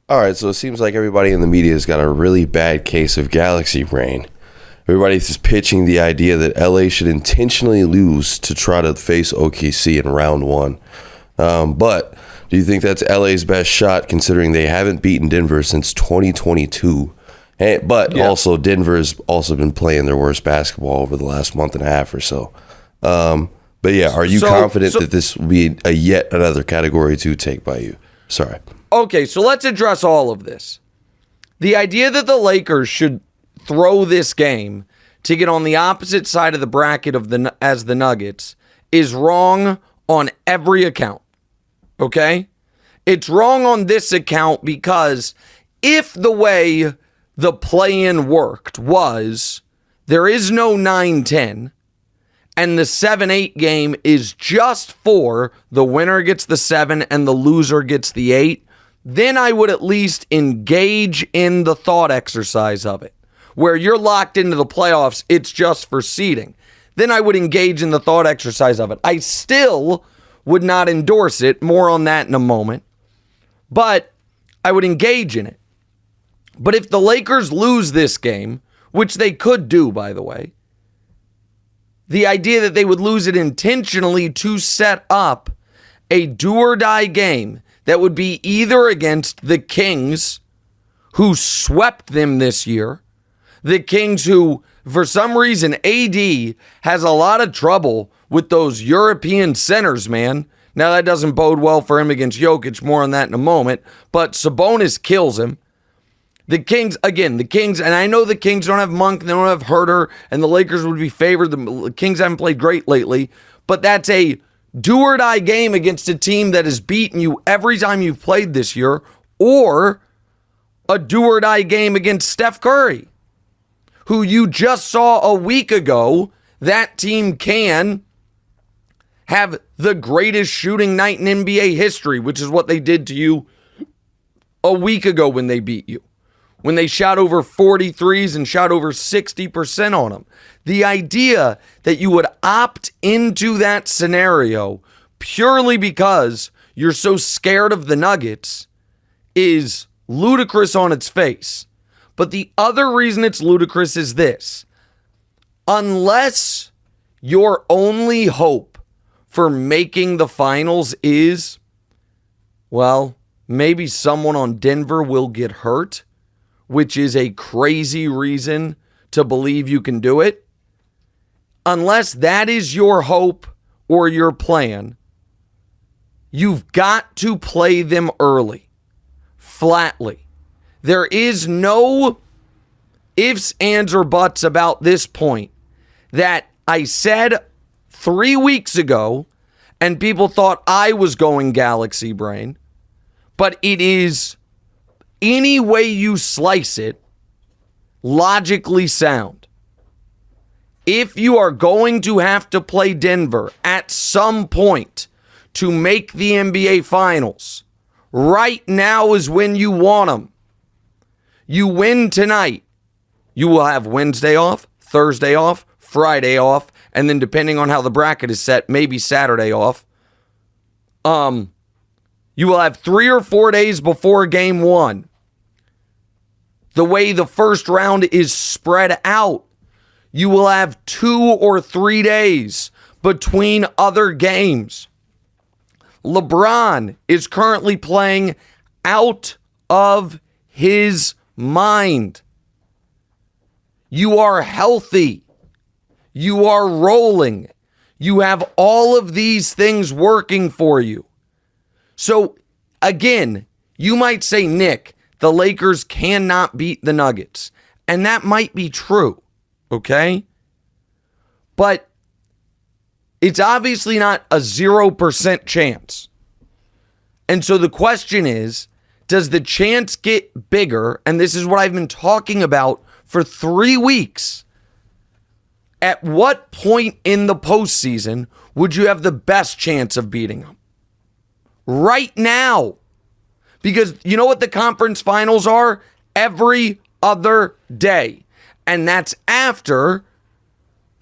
All right, so it seems like everybody in the media has got a really bad case of galaxy brain. Everybody's just pitching the idea that LA should intentionally lose to try to face OKC in round one. But do you think that's LA's best shot, considering they haven't beaten Denver since 2022? But also, Denver's also been playing their worst basketball over the last month and a half or so. But yeah, are you confident that this will be a yet another Category 2 take by you? Sorry. Okay, so let's address all of this. The idea that the Lakers should throw this game to get on the opposite side of the bracket as the Nuggets is wrong on every account. Okay? It's wrong on this account because if the way the play-in worked was there is no 9-10 and the 7-8 game is just for the winner gets the 7 and the loser gets the 8, then I would at least engage in the thought exercise of it. Where you're locked into the playoffs, it's just for seeding. Then I would engage in the thought exercise of it. I still would not endorse it. More on that in a moment. But I would engage in it. But if the Lakers lose this game, which they could do, by the way, the idea that they would lose it intentionally to set up a do-or-die game that would be either against the Kings, who swept them this year, the Kings who, for some reason, AD has a lot of trouble with those European centers, man. Now, that doesn't bode well for him against Jokic. More on that in a moment. But Sabonis kills him. The Kings, and I know the Kings don't have Monk, they don't have Herter, and the Lakers would be favored. The Kings haven't played great lately. But that's a do-or-die game against a team that has beaten you every time you've played this year, or a do-or-die game against Steph Curry, who you just saw a week ago. That team can have the greatest shooting night in NBA history, which is what they did to you a week ago when they beat you, when they shot over 43s and shot over 60% on them. The idea that you would opt into that scenario purely because you're so scared of the Nuggets is ludicrous on its face. But the other reason it's ludicrous is this. Unless your only hope for making the finals is, well, maybe someone on Denver will get hurt, which is a crazy reason to believe you can do it. Unless that is your hope or your plan, you've got to play them early, flatly. There is no ifs, ands, or buts about this point that I said 3 weeks ago, and people thought I was going galaxy brain, but it is, any way you slice it, logically sound. If you are going to have to play Denver at some point to make the NBA Finals, right now is when you want them. You win tonight, you will have Wednesday off, Thursday off, Friday off, and then depending on how the bracket is set, maybe Saturday off. You will have 3 or 4 days before game one. The way the first round is spread out, you will have 2 or 3 days between other games. LeBron is currently playing out of his mind. You are healthy. You are rolling. You have all of these things working for you. So, again, you might say, Nick, the Lakers cannot beat the Nuggets. And that might be true, okay? But it's obviously not a 0% chance. And so the question is, does the chance get bigger? And this is what I've been talking about for 3 weeks. At what point in the postseason would you have the best chance of beating them? Right now. Because you know what the conference finals are? Every other day. And that's after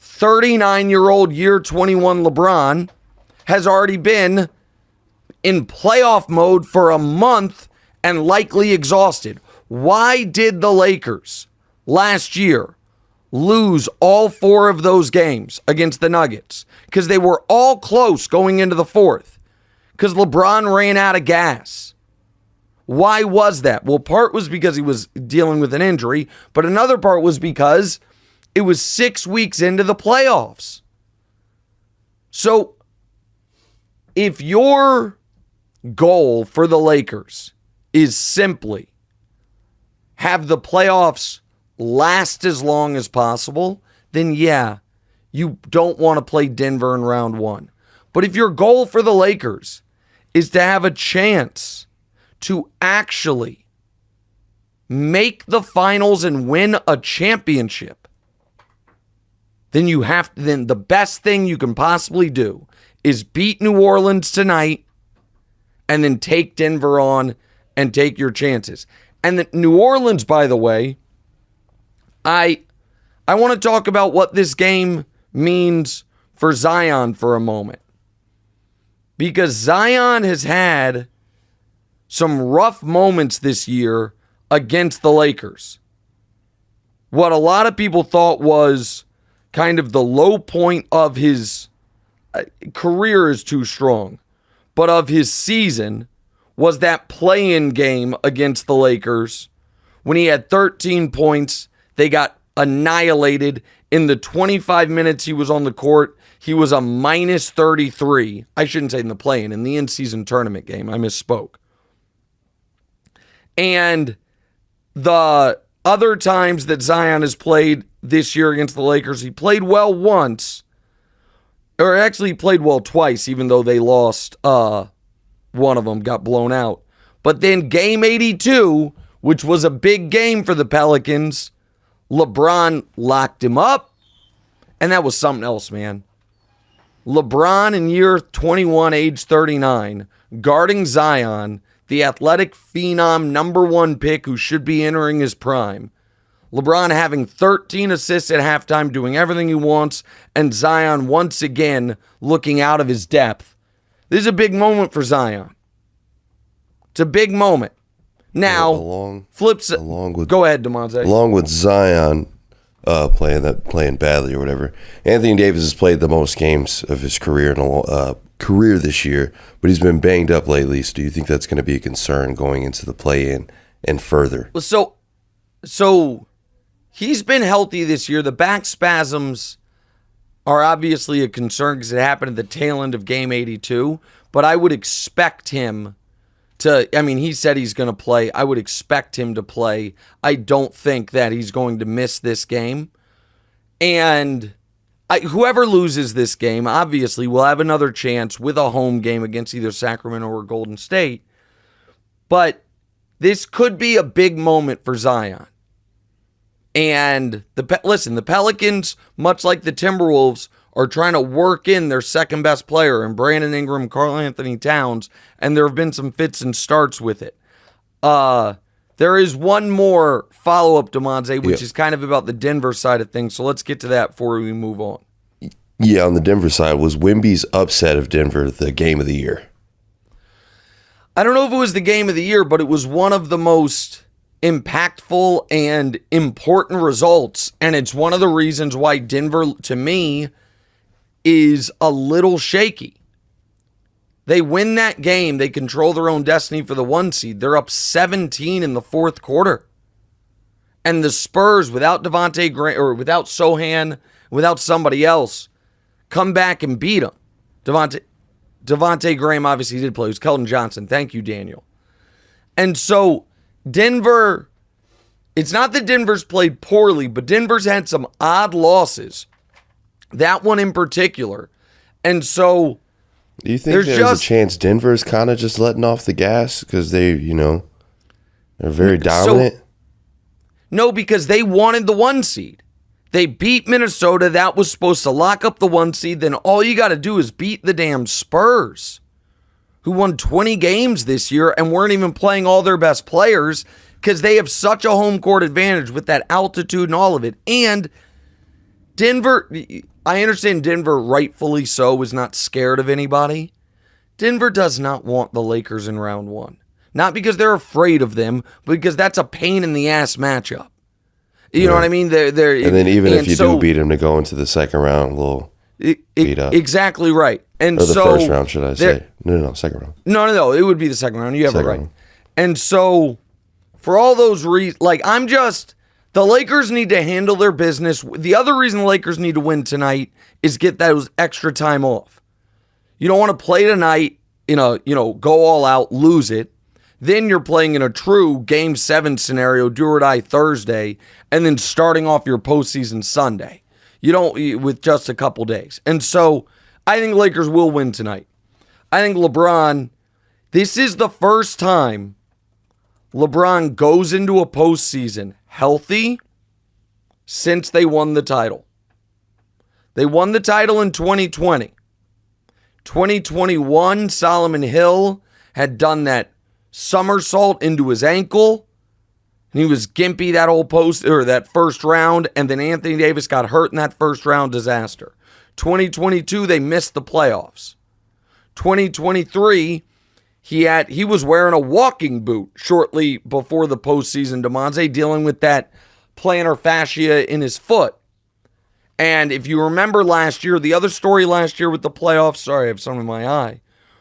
39-year-old year 21 LeBron has already been in playoff mode for a month and likely exhausted. Why did the Lakers last year lose all 4 of those games against the Nuggets? Because they were all close going into the fourth. Because LeBron ran out of gas. Why was that? Well, part was because he was dealing with an injury, but another part was because it was 6 weeks into the playoffs. So, if your goal for the Lakers is simply have the playoffs last as long as possible, then yeah, you don't want to play Denver in round 1. But if your goal for the Lakers is to have a chance to actually make the finals and win a championship, then then the best thing you can possibly do is beat New Orleans tonight and then take Denver on and take your chances. And the New Orleans, by the way, I want to talk about what this game means for Zion for a moment. Because Zion has had some rough moments this year against the Lakers. What a lot of people thought was kind of the low point of his career is too strong, but of his season was that play-in game against the Lakers when he had 13 points. They got annihilated. In the 25 minutes he was on the court, he was a minus 33. I shouldn't say in the play-in, in the in-season tournament game. I misspoke. And the other times that Zion has played this year against the Lakers, he played well once, or actually he played well twice, even though they lost one of them, got blown out. But then game 82, which was a big game for the Pelicans, LeBron locked him up, and that was something else, man. LeBron in year 21, age 39, guarding Zion, the athletic phenom number 1 pick who should be entering his prime. LeBron having 13 assists at halftime, doing everything he wants, and Zion once again looking out of his depth. This is a big moment for Zion. It's a big moment. Now, go ahead, DeMonte. Along with Zion playing badly or whatever, Anthony Davis has played the most games of his career career this year, but he's been banged up lately. So do you think that's going to be a concern going into the play-in and further? So he's been healthy this year. The back spasms are obviously a concern because it happened at the tail end of game 82, but I would expect him he said he's going to play. I would expect him to play. I don't think that he's going to miss this game. And whoever loses this game, obviously, will have another chance with a home game against either Sacramento or Golden State. But this could be a big moment for Zion. And the Pelicans, much like the Timberwolves, are trying to work in their second best player in Brandon Ingram, Karl Anthony Towns, and there have been some fits and starts with it. There is one more follow-up, DeMonte, which is kind of about the Denver side of things, so let's get to that before we move on. Yeah, on the Denver side, was Wemby's upset of Denver the game of the year? I don't know if it was the game of the year, but it was one of the most impactful and important results, and it's one of the reasons why Denver, to me, is a little shaky. They win that game. They control their own destiny for the 1 seed. They're up 17 in the fourth quarter. And the Spurs, without Devontae Graham, or without Sohan, without somebody else, come back and beat them. Devontae Graham obviously did play. It was Keldon Johnson. Thank you, Daniel. And so Denver, it's not that Denver's played poorly, but Denver's had some odd losses. That one in particular. And so do you think there's a chance Denver's kind of just letting off the gas because they're very dominant? No, because they wanted the 1 seed. They beat Minnesota. That was supposed to lock up the 1 seed. Then all you got to do is beat the damn Spurs, who won 20 games this year and weren't even playing all their best players because they have such a home court advantage with that altitude and all of it. And Denver, I understand Denver, rightfully so, is not scared of anybody. Denver does not want the Lakers in round 1 Not because they're afraid of them, but because that's a pain in the ass matchup. You know what I mean? They're, and then even if you so, do beat them to go into the second round, a little beat up. Exactly right. And or the so first round, should I say? No, second round. No. It would be the second round. You have it right. Round. And so for all those reasons, the Lakers need to handle their business. The other reason the Lakers need to win tonight is get those extra time off. You don't want to play tonight, go all out, lose it. Then you're playing in a true Game 7 scenario, do or die Thursday, and then starting off your postseason Sunday. With just a couple days. And so I think Lakers will win tonight. I think LeBron, this is the first time LeBron goes into a postseason healthy since they won the title. They won the title in 2020. 2021, Solomon Hill had done that somersault into his ankle, and he was gimpy that first round, and then Anthony Davis got hurt in that first round disaster. 2022, they missed the playoffs. 2023, he was wearing a walking boot shortly before the postseason. DeMonte dealing with that plantar fascia in his foot. And if you remember last year, the other story last year with the playoffs, sorry, I have something in my eye,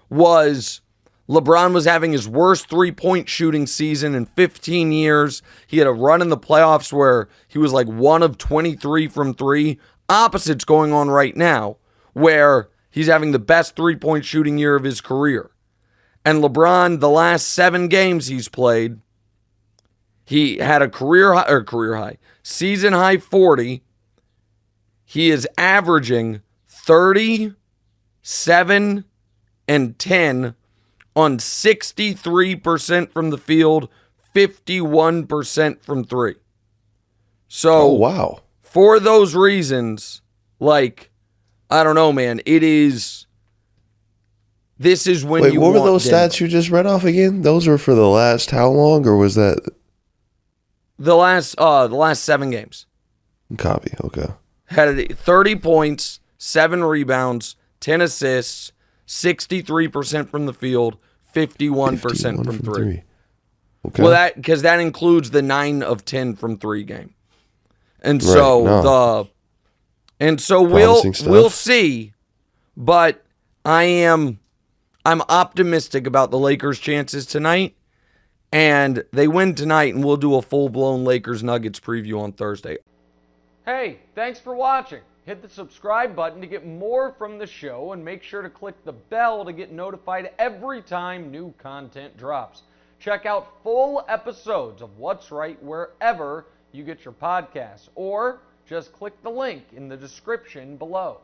was LeBron was having his worst three-point shooting season in 15 years. He had a run in the playoffs where he was like 1 of 23 from three. Opposite's going on right now, where he's having the best three-point shooting year of his career. And LeBron, the last 7 games he's played, he had a season high 40. He is averaging 30, 7, and 10 on 63% from the field, 51% from three. So, wow. For those reasons, I don't know, man, this is when Wait, you what want were those stats you just read off again? Those were for the last how long, or was that? The last 7 games. Copy, okay. Had 30 points, 7 rebounds, 10 assists, 63% from the field, 51% from three. Okay. Well, because that includes the 9 of 10 from three game. And so we'll see, but I'm optimistic about the Lakers' chances tonight, and they win tonight, and we'll do a full-blown Lakers Nuggets preview on Thursday. Hey, thanks for watching. Hit the subscribe button to get more from the show, and make sure to click the bell to get notified every time new content drops. Check out full episodes of What's Right wherever you get your podcasts, or just click the link in the description below.